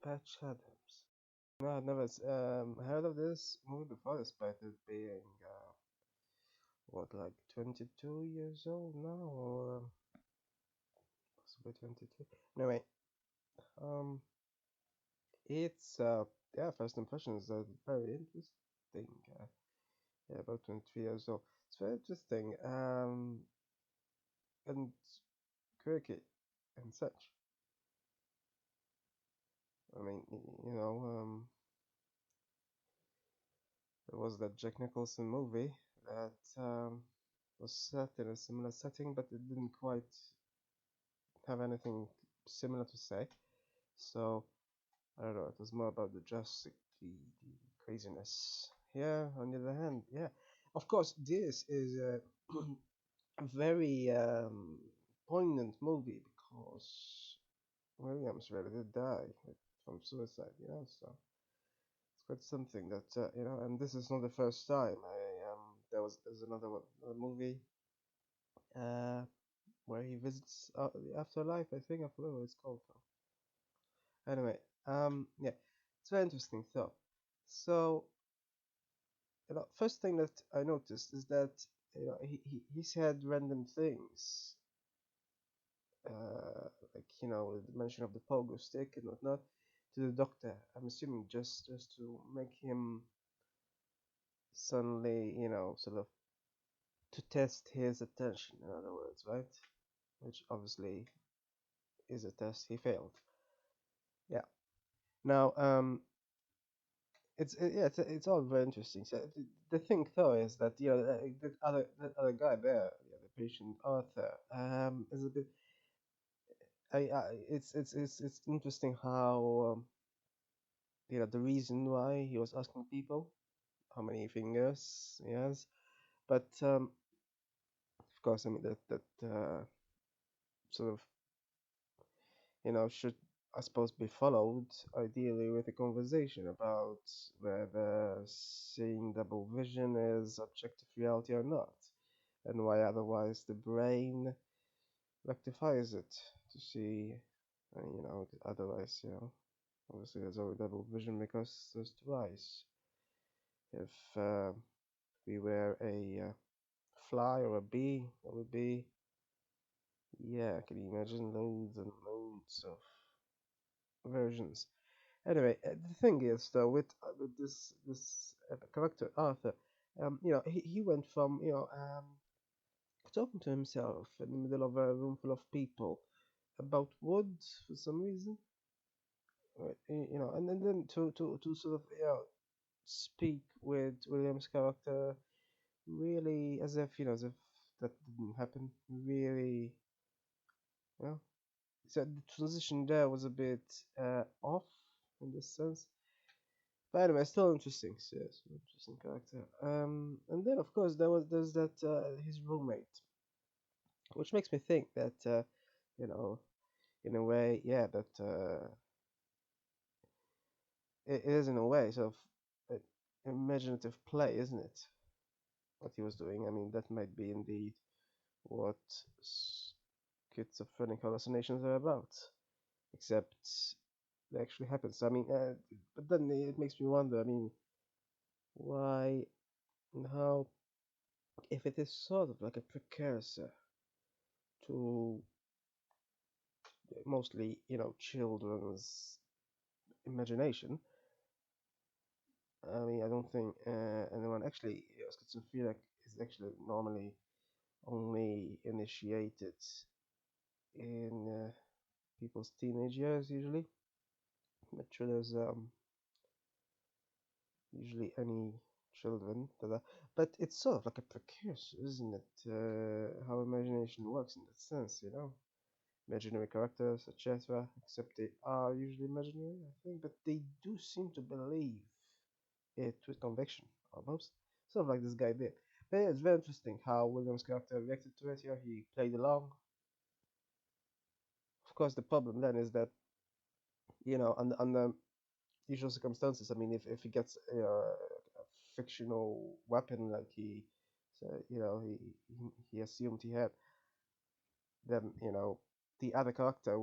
Patch Adams. No, I've never heard of this movie before, despite it being what, like 22 years old now, or possibly 23. Anyway, um, it's yeah, first impressions are very interesting. Yeah, about 23 years old. It's very interesting, and quirky and such. I mean, you know, there was that Jack Nicholson movie that was set in a similar setting, but it didn't quite have anything similar to say. So I don't know. It was more about the craziness. Yeah. On the other hand, yeah, of course, this is a, a very poignant movie because Williams really did die from suicide. So it's quite something that and this is not the first time. There's another movie uh, where he visits the afterlife. I think I forgot what it's called now. Anyway, yeah, it's very interesting thought. So, first thing that I noticed is that he said random things, like the mention of the pogo stick and whatnot to the doctor. I'm assuming just to make him suddenly, sort of to test his attention. In other words, right? Which obviously is a test he failed. Yeah. Now, it's all very interesting. So the thing though is that the other guy there, the patient Arthur, is a bit. It's interesting how the reason why he was asking people how many fingers he has, but of course I mean that sort of should I suppose be followed ideally with a conversation about whether seeing double vision is objective reality or not, and why otherwise the brain rectifies it to see, otherwise, obviously there's only double vision because there's two eyes. If we were a fly or a bee, it would be, yeah, can you imagine loads and loads of versions? Anyway, the thing is though with this character Arthur, he went from talking to himself in the middle of a room full of people about wood for some reason, right? And then to sort of speak with William's character really as if that didn't happen. Really, you know. So the transition there was a bit off in this sense. But anyway, still interesting. So, yes, interesting character. And then of course there's that his roommate, which makes me think that you know, in a way, yeah, that it is in a way sort of an imaginative play, isn't it? What he was doing. I mean, that might be indeed what schizophrenic hallucinations are about, except they actually happen. So I mean, but then it makes me wonder. I mean, why and how, if it is sort of like a precursor to mostly, children's imagination. I mean, I don't think anyone actually, schizophrenic is actually normally only initiated in people's teenage years usually. Not sure there's usually any children that are, but it's sort of like a precursor, isn't it? How imagination works in that sense, imaginary characters, etc. Except they are usually imaginary, I think, but they do seem to believe it with conviction, almost. Sort of like this guy did. But yeah, it's very interesting how William's character reacted to it. He played along. Of course, the problem then is that, under usual circumstances, I mean, if he gets a fictional weapon like he assumed he had, then, the other character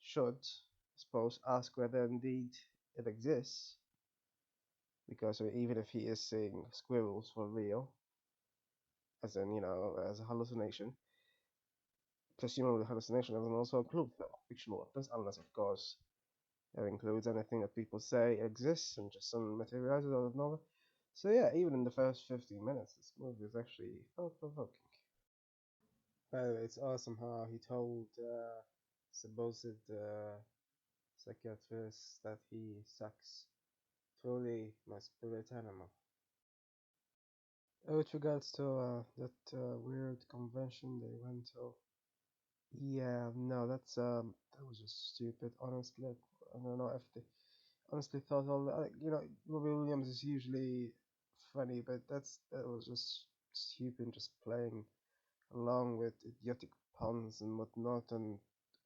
should suppose, ask whether indeed it exists, because even if he is seeing squirrels for real, as in, as a hallucination, presumably hallucination doesn't also include fictional objects, unless, of course, it includes anything that people say exists and just suddenly materializes out of nowhere. So yeah, even in the first 15 minutes, this movie is actually thought-provoking. By the way, it's awesome how he told supposed psychiatrist that he sucks. Truly my spirit animal. With regards to that weird convention they went to, yeah, no, that was just stupid. Honestly, I don't know if they honestly thought all that. Like, Robbie Williams is usually funny, but that was just stupid, just playing along with idiotic puns and whatnot, and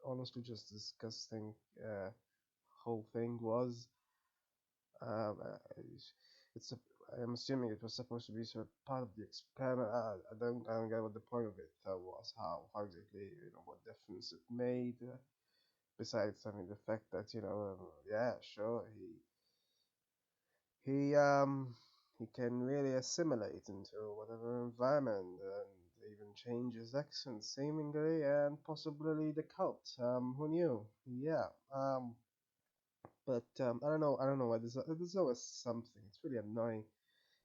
honestly, just disgusting. Whole thing was. It's I'm assuming it was supposed to be sort of part of the experiment. I don't get what the point of it was. How exactly, what difference it made. Besides, I mean, the fact that, yeah, sure, he can really assimilate into whatever environment and even change his accent seemingly, and possibly the cult. Who knew? Yeah. But I don't know why there's always something. It's really annoying.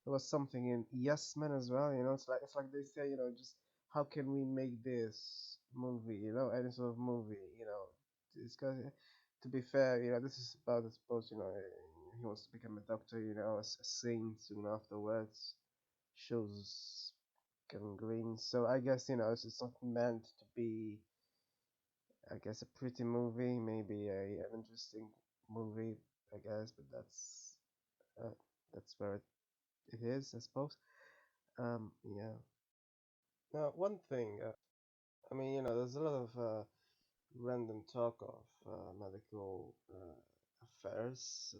There was something in Yes Men as well. It's like they say, just how can we make this movie, any sort of movie, it's got to be fair, this is about, I suppose, he wants to become a doctor, a saint soon afterwards, shows gangrene. So I guess, it's not meant to be, I guess, a pretty movie, maybe an interesting movie, I guess, but uh, that's where it is, I suppose. Yeah. Now, one thing, I mean, there's a lot of random talk of medical affairs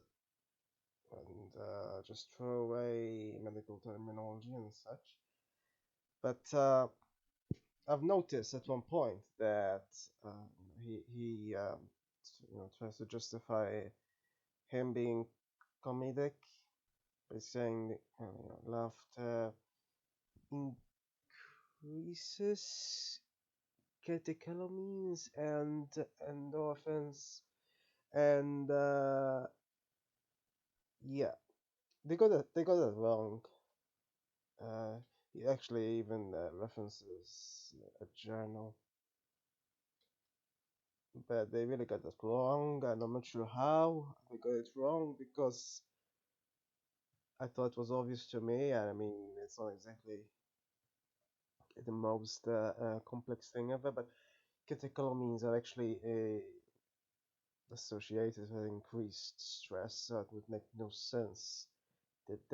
and just throw away medical terminology and such. But I've noticed at one point that he tries to justify him being comedic by saying laughter increases catecholamines and endorphins, and yeah, they got that wrong. He actually even references a journal, but they really got that wrong, and I'm not sure how they got it wrong, because I thought it was obvious to me, and I mean, it's not exactly the most complex thing ever, but catecholamines are actually associated with increased stress, so it would make no sense that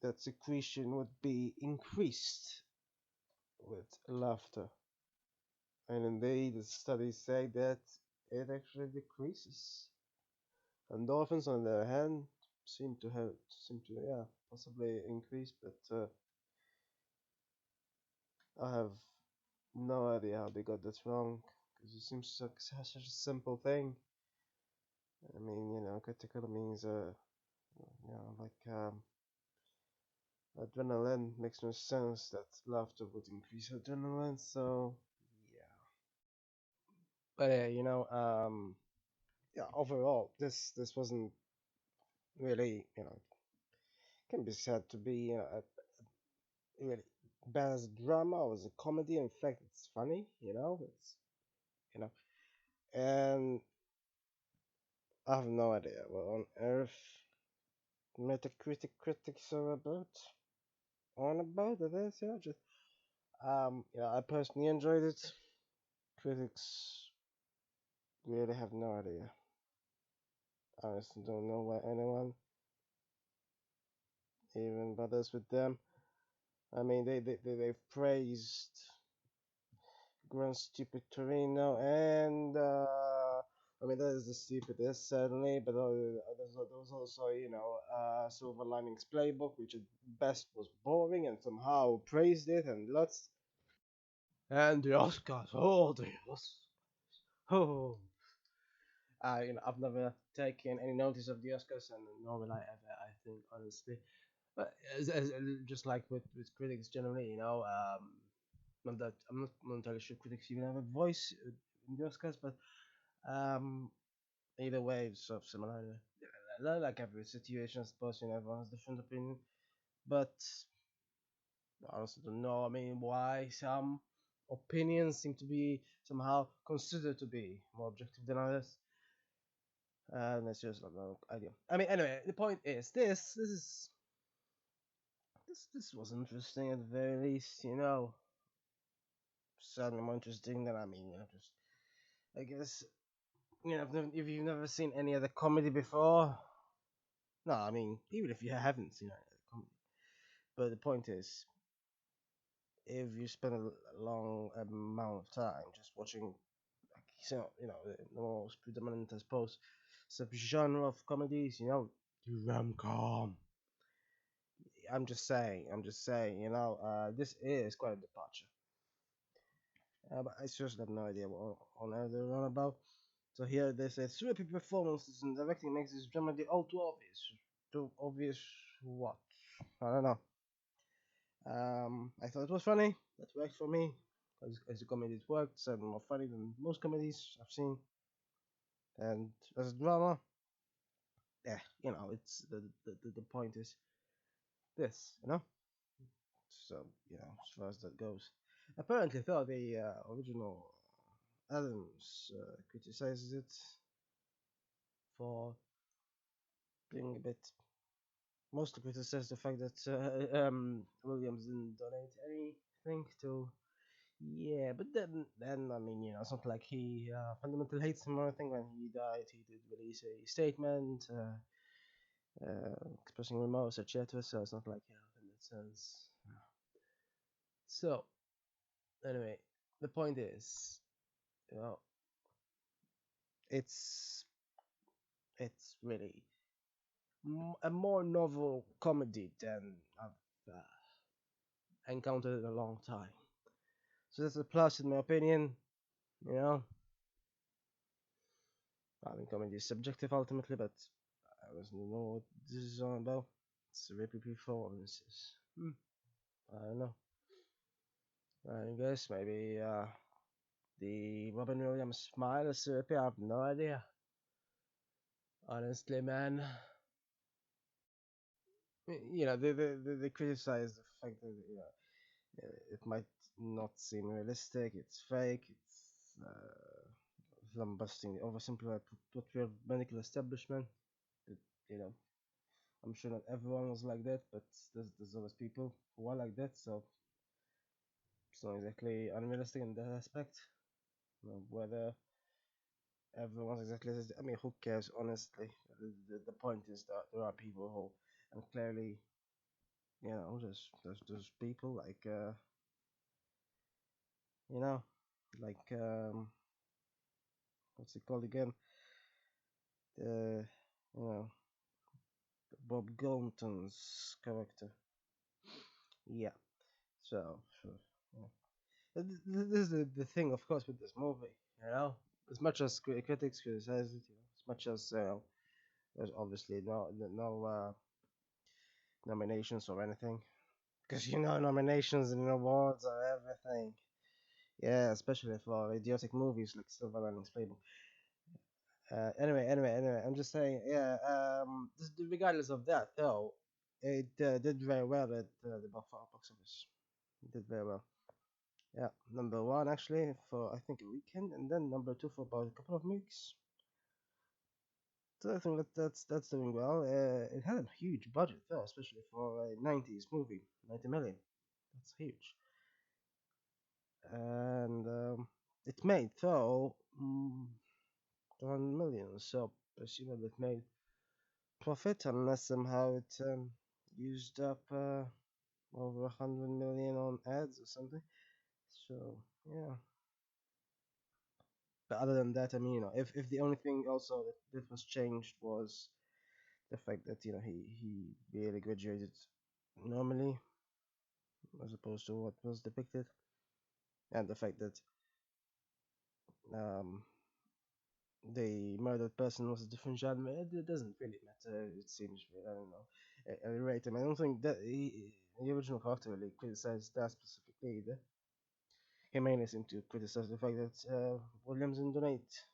that secretion would be increased with laughter. And indeed, the studies say that it actually decreases. Endorphins, on the other hand, seem to yeah, possibly increase, but I have no idea how they got that wrong, because it seems like such a simple thing. I mean, catecholamines are, like adrenaline. Makes no sense that laughter would increase adrenaline. So yeah, but yeah, yeah. Overall, this wasn't really, can be said to be, really bad as drama or as a comedy. In fact, it's funny. You know, and I have no idea what on earth Metacritic critics are about it is. Just I personally enjoyed it. Critics really have no idea. I honestly don't know why anyone even bothers with them. I mean, they've praised Grand Stupid Torino, and I mean, that is the stupidest, certainly, but there was also, Silver Linings Playbook, which at best was boring, and somehow praised it, and lots. And the Oscars, oh, the Oscars, oh. I've never taken any notice of the Oscars, and nor will I ever. I think honestly, but just like with critics generally, not that I'm not entirely sure critics even have a voice in the Oscars, but um, either way, it's sort of similar. Like every situation, I suppose, everyone has different opinion, but I also don't know. I mean, why some opinions seem to be somehow considered to be more objective than others. That's just not no idea. I mean, anyway, the point is this was interesting at the very least. Certainly more interesting than just I guess if you've never seen any other comedy before. No, I mean even if you haven't seen any other comedy, but the point is if you spend a long amount of time just watching the most predominant, I suppose, subgenre of comedies, the rom-com. This is quite a departure. But I just have no idea what on earth they're on about. So here they say therapy performances and directing makes this drama all too obvious. Too obvious what? I don't know. I thought it was funny. That worked for me. As a comedy, it worked. It's more funny than most comedies I've seen. And as a drama, yeah, it's the point is this. So as far as that goes, apparently though the original Adams criticizes it for being a bit mostly criticized the fact that Williams didn't donate anything to. Yeah, but then I mean, it's not like he fundamentally hates him or anything. When he died, he did release a statement expressing remorse, etc. So it's not like in that sense. So anyway, the point is, you know, it's it's really a more novel comedy than I've encountered in a long time. So that's a plus in my opinion. You know, I mean, comedy is subjective ultimately, but I don't know what this is all about. It's repeat performances. I don't know. I guess maybe the Robin Williams smile is syrupy. I have no idea. Honestly, man. They criticize the fact that it might not seem realistic. It's fake. It's lambasting, oversimplified portrayal of medical establishment. It, you know, I'm sure not everyone was like that, but there's always people who are like that. So it's not exactly unrealistic in that aspect. Whether everyone's exactly as I mean, who cares? Honestly, the point is that there are people who, and clearly, there's people like you know, like what's it called again? The you know Bob Gunton's character. Yeah. So sure. Yeah. This is the thing, of course, with this movie. You know, as much as critics criticize it, as much as there's obviously no nominations or anything, because nominations and awards are everything. Yeah, especially for idiotic movies like Silver Linings Playbook. Anyway, I'm just saying, yeah. Regardless of that, though, it did very well at the box office. It did very well. Yeah, number one actually for I think a weekend, and then number two for about a couple of weeks. So I think that's doing well. It had a huge budget though, especially for a '90s movie, 90 million. That's huge, and it made though 1 million. So presumably it made profit unless somehow it used up over 100 million on ads or something. So yeah. But other than that, I mean, if the only thing also that was changed was the fact that he really graduated normally as opposed to what was depicted, and the fact that um the murdered person was a different genre. It doesn't really matter. It seems. I don't know. At any rate, I mean, I don't think that the original character really criticized that specifically either. He mainly seemed to criticize the fact that Williams didn't donate,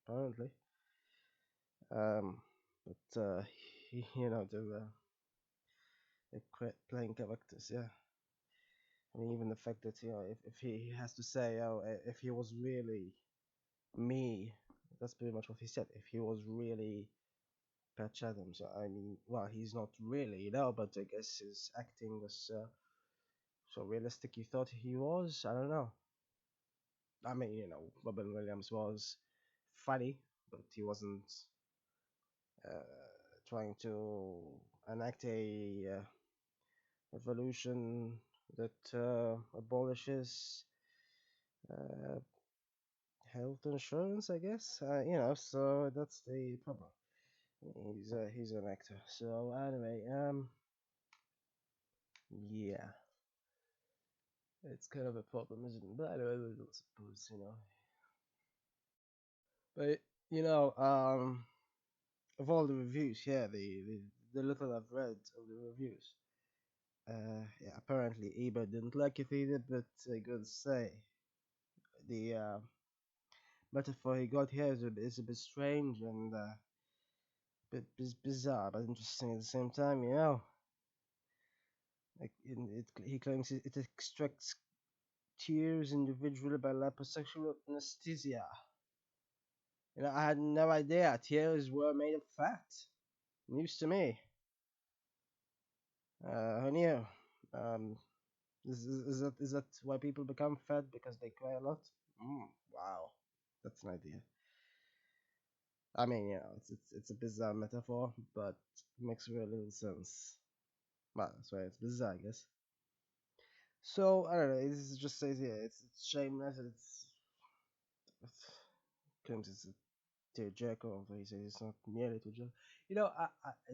apparently. Um, but you know, the playing characters, yeah. I mean, even the fact that if he has to say, oh, if he was really me, that's pretty much what he said. If he was really Patch Adams, I mean, well, he's not really, but I guess his acting was so realistic. He thought he was. I don't know. I mean, Robin Williams was funny, but he wasn't trying to enact a revolution that abolishes uh, health insurance, I guess. So that's the problem. He's an actor. So anyway, yeah, it's kind of a problem, isn't it? But anyway, I don't suppose. But of all the reviews, yeah, the little I've read of the reviews, yeah, apparently Ebert didn't like it either. But I gotta say, the metaphor he got here is a bit strange and bit bizarre, but interesting at the same time. Like he claims it extracts tears individually by liposuction anesthesia. I had no idea tears were made of fat. News to me. Who knew? Um, is that why people become fat because they cry a lot? Wow, that's an idea. I mean, it's a bizarre metaphor, but it makes very little sense. Well, that's why it's bizarre, I guess. So I don't know. This just says yeah, it's shameless. It's claims it's a tearjerker, although he says it's not nearly tearjerker. I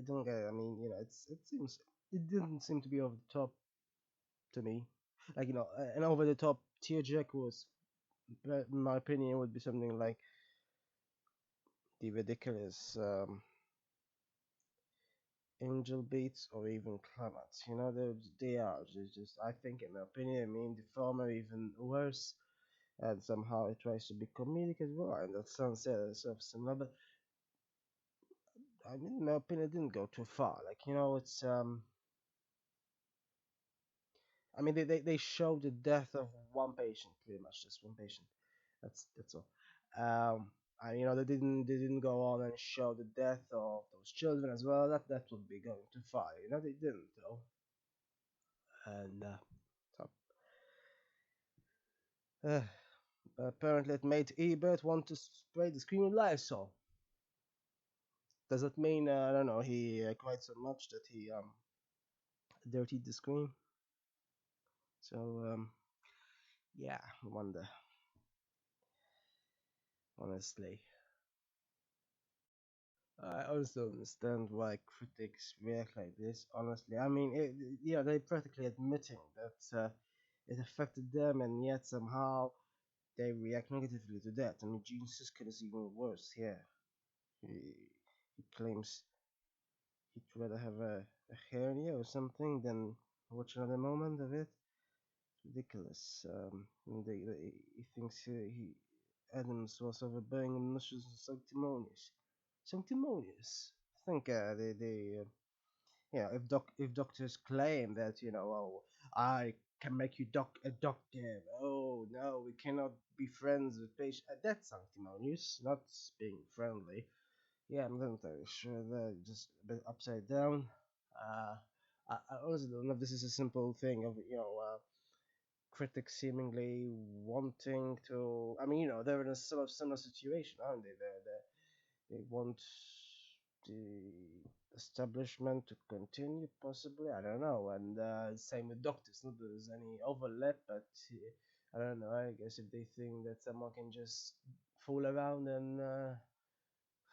don't get it. I mean, it didn't seem to be over the top to me. Like an over the top tearjerker was, in my opinion, would be something like the ridiculous angel beats or even climax. They are just. I think, in my opinion, I mean, the former even worse. And somehow it tries to be comedic as well, and that sounds sort of similar. But I mean, in my opinion, it didn't go too far. Like it's I mean, they show the death of one patient, pretty much just one patient. That's all. And they didn't go on and show the death of those children as well. That would be going too far. They didn't though. And so, uh, apparently it made Ebert want to spray the screen with Lysol. Does that mean I don't know? He cried so much that he dirtied the screen. So yeah, I wonder honestly. I also understand why critics react like this. Honestly, I mean, they're practically admitting that it affected them, and yet somehow they react negatively to that. I mean, Gene Siskel is even worse here. He claims he'd rather have a hernia or something than watch another moment of it. Ridiculous. He thinks Adams was overbearing and malicious and sanctimonious. Sanctimonious. I think if doctors claim that oh, I can make you a doctor. Oh no, we cannot be friends with patients. That's sanctimonious, not being friendly. Yeah, I'm not entirely sure. They're just a bit upside down. Uh, I honestly don't know if this is a simple thing of critics seemingly wanting to. I mean, they're in a sort of similar situation, aren't they? They want the establishment to continue, possibly. I don't know. And same with doctors. Not that there's any overlap, but I don't know. I guess if they think that someone can just fool around and there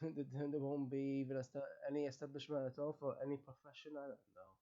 won't be even any establishment at all for any profession, I don't know.